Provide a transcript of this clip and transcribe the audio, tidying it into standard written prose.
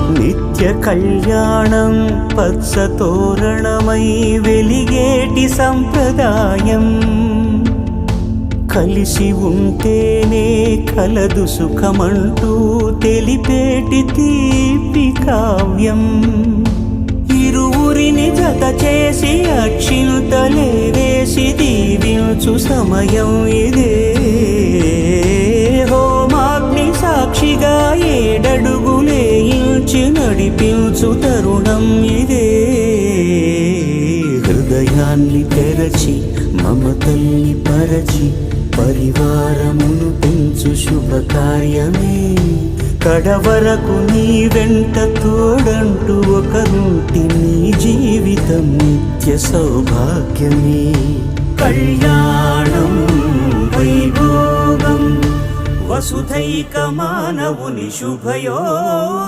నిత్య కళ్యాణం పచ్చతోరణమై వెలిగేటి సంప్రదాయం. కలిసి ఉంటేనే కలదు సుఖమంటూ తెలిపేటి తీపి కావ్యం. ఇరువురిని జత చేసి అక్షింతలే వేసి దీవించు సమయం ఇదే. హోమాగ్ని సాక్షిగా ఏడడుగులే ఇంచి నడిపించు తరుణం ఇదే. హృదయాన్ని తెరచి మమతల్ని పరచి పరివారమును పెంచు శుభకార్యమే. కడవరకు నీ వెంట తోడంటూ ఒకరుంటి నీ జీవితం నిత్య సౌభాగ్యమే. కళ్యాణం వైభోగం వసుధైక మానవుని శుభయో